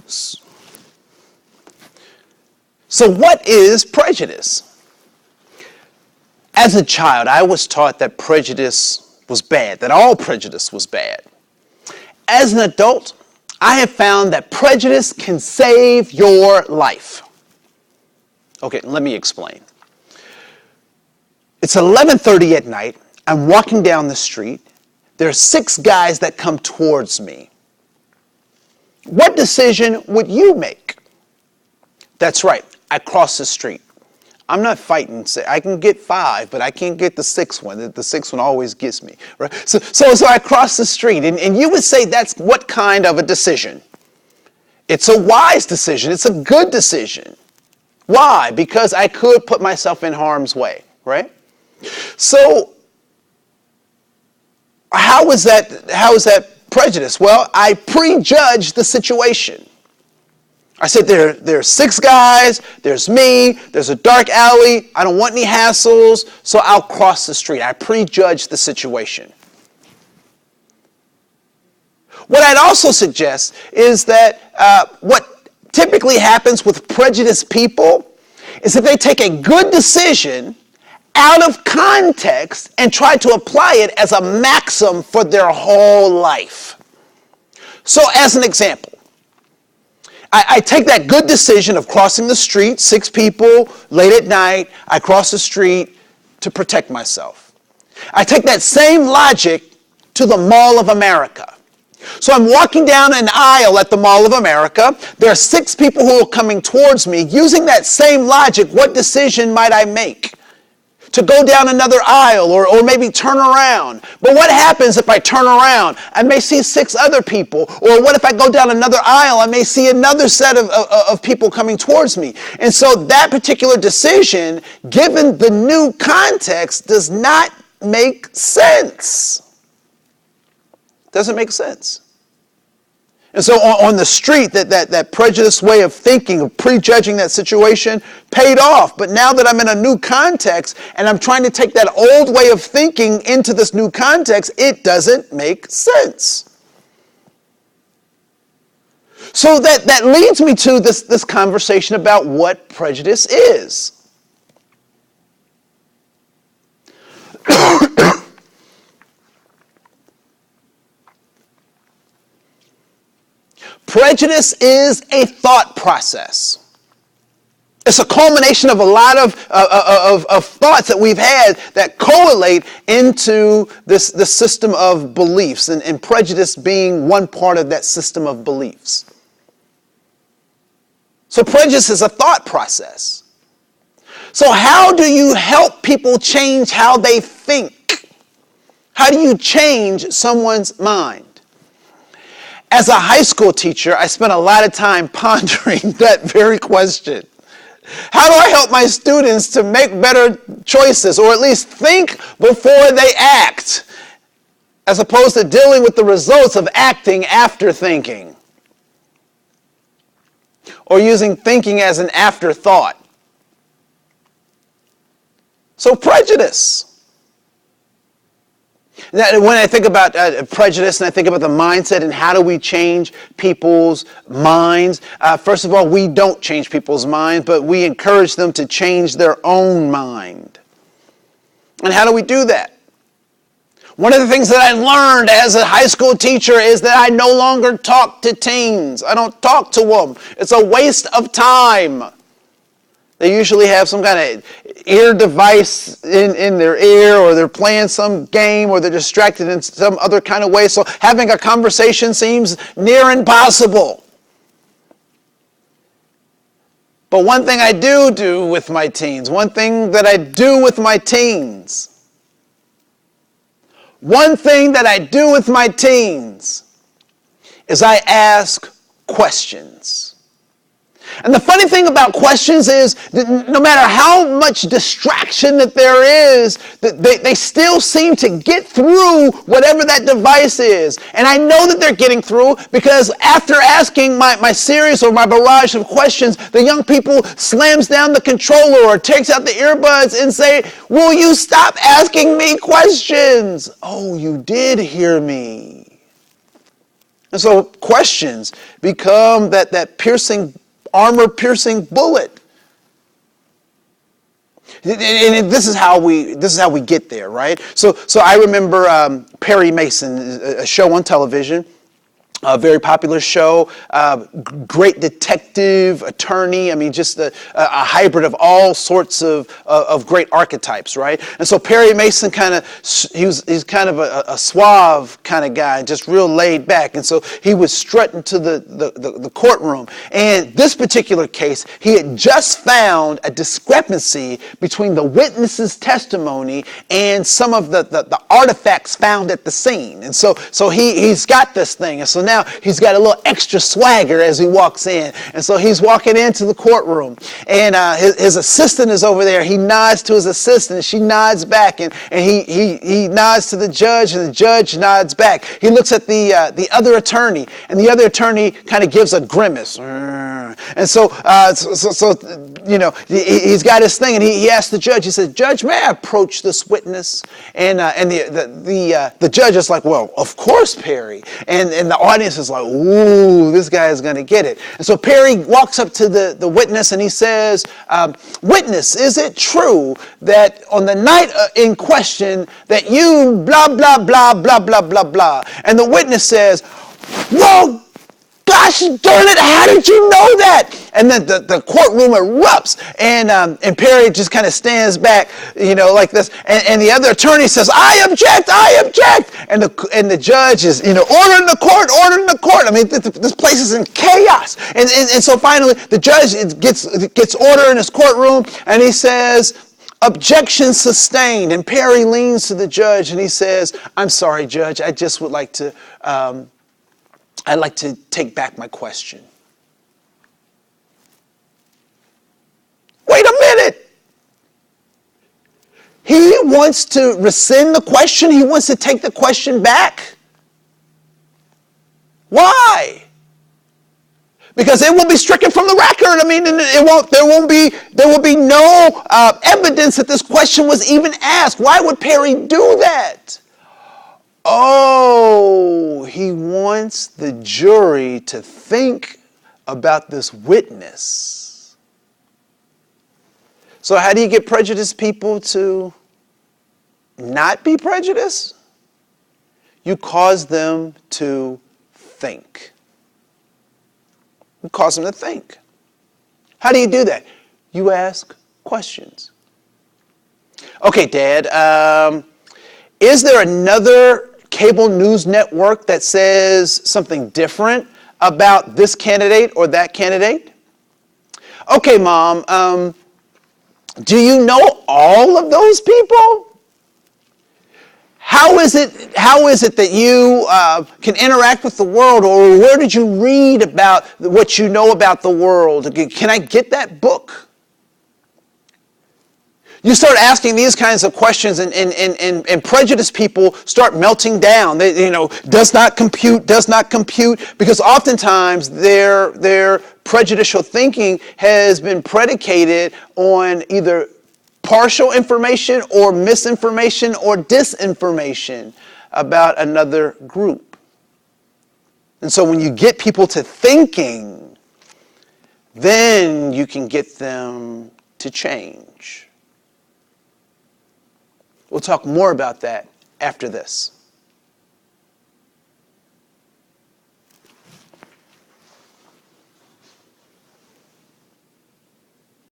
So what is prejudice? As a child, I was taught that prejudice was bad, that all prejudice was bad. As an adult, I have found that prejudice can save your life. Okay, let me explain. It's 11:30 at night. I'm walking down the street. There are 6 guys that come towards me. What decision would you make? That's right. I cross the street. I'm not fighting. I can get 5, but I can't get the 6th one. The 6th one always gets me. Right? So I cross the street. And you would say that's what kind of a decision? It's a wise decision. It's a good decision. Why? Because I could put myself in harm's way. Right? So how is that prejudice? Well, I prejudged the situation. I said there are 6 guys, there's me, there's a dark alley, I don't want any hassles, so I'll cross the street. I prejudged the situation. What I'd also suggest is that what typically happens with prejudiced people is that they take a good decision out of context and try to apply it as a maxim for their whole life. So as an example, I take that good decision of crossing the street, 6 people, late at night, I cross the street to protect myself. I take that same logic to the Mall of America. So I'm walking down an aisle at the Mall of America. There are 6 people who are coming towards me. Using that same logic, what decision might I make? To go down another aisle or maybe turn around. But what happens if I turn around? I may see 6 other people. Or what if I go down another aisle? I may see another set of people coming towards me. And so that particular decision, given the new context, does not make sense. Doesn't make sense. And so on the street, that prejudiced way of thinking, of prejudging that situation, paid off. But now that I'm in a new context and I'm trying to take that old way of thinking into this new context, it doesn't make sense. So that leads me to this conversation about what prejudice is. Prejudice is a thought process. It's a culmination of a lot of thoughts that we've had that correlate into this system of beliefs, and prejudice being one part of that system of beliefs. So prejudice is a thought process. So how do you help people change how they think? How do you change someone's mind? As a high school teacher, I spent a lot of time pondering that very question. How do I help my students to make better choices, or at least think before they act, as opposed to dealing with the results of acting after thinking, or using thinking as an afterthought? So prejudice. When I think about prejudice and I think about the mindset and how do we change people's minds, first of all, we don't change people's minds, but we encourage them to change their own mind. And how do we do that? One of the things that I learned as a high school teacher is that I no longer talk to teens. I don't talk to them. It's a waste of time. They usually have some kind of ear device in their ear, or they're playing some game, or they're distracted in some other kind of way. So having a conversation seems near impossible. But one thing I do with my teens, one thing that I do with my teens is I ask questions. And the funny thing about questions is that no matter how much distraction that there is, that they still seem to get through whatever that device is. And I know that they're getting through because after asking my series or my barrage of questions, the young people slams down the controller or takes out the earbuds and say, "Will you stop asking me questions?" Oh, you did hear me. And so questions become that piercing, armor-piercing bullet. And this is how we get there, right? So I remember Perry Mason, a show on television, a very popular show, great detective, attorney. I mean, just a hybrid of all sorts of great archetypes, right? And so Perry Mason he's kind of a suave kind of guy, just real laid back. And so he was strutting to the courtroom. And this particular case, he had just found a discrepancy between the witness's testimony and some of the artifacts found at the scene. And so he's got this thing. And so now he's got a little extra swagger as he walks in. And so he's walking into the courtroom. And his assistant is over there. He nods to his assistant, and she nods back. And he nods to the judge, and the judge nods back. He looks at the other attorney, and the other attorney kind of gives a grimace. And so he's got his thing, and he asks the judge, he said, "Judge, may I approach this witness?" And the judge is like, "Well, of course, Perry." And the audience is like, "Ooh, this guy is going to get it." And so Perry walks up to the witness, and he says, "Witness, is it true that on the night in question that you blah, blah, blah, blah, blah, blah, blah?" And the witness says, "Well, gosh darn it, how did you know that?" And then the courtroom erupts, and Perry just kind of stands back, like this. And the other attorney says, "I object, I object." And the judge is, ordering the court. I mean, this place is in chaos. And so finally, the judge gets order in his courtroom, and he says, "Objection sustained." And Perry leans to the judge, and he says, "I'm sorry, Judge, I just would like to... I'd like to take back my question." Wait a minute. He wants to rescind the question. He wants to take the question back. Why? Because it will be stricken from the record. I mean, there will be no evidence that this question was even asked. Why would Perry do that? Oh, he wants the jury to think about this witness. So how do you get prejudiced people to not be prejudiced? You cause them to think. You cause them to think. How do you do that? You ask questions. Okay, Dad, is there another cable news network that says something different about this candidate or that candidate? Okay, Mom, do you know all of those people? How is it that you can interact with the world, or where did you read about what you know about the world? Can I get that book? You start asking these kinds of questions, and prejudiced people start melting down. They, does not compute, because oftentimes their prejudicial thinking has been predicated on either partial information or misinformation or disinformation about another group. And so when you get people to thinking, then you can get them to change. We'll talk more about that after this.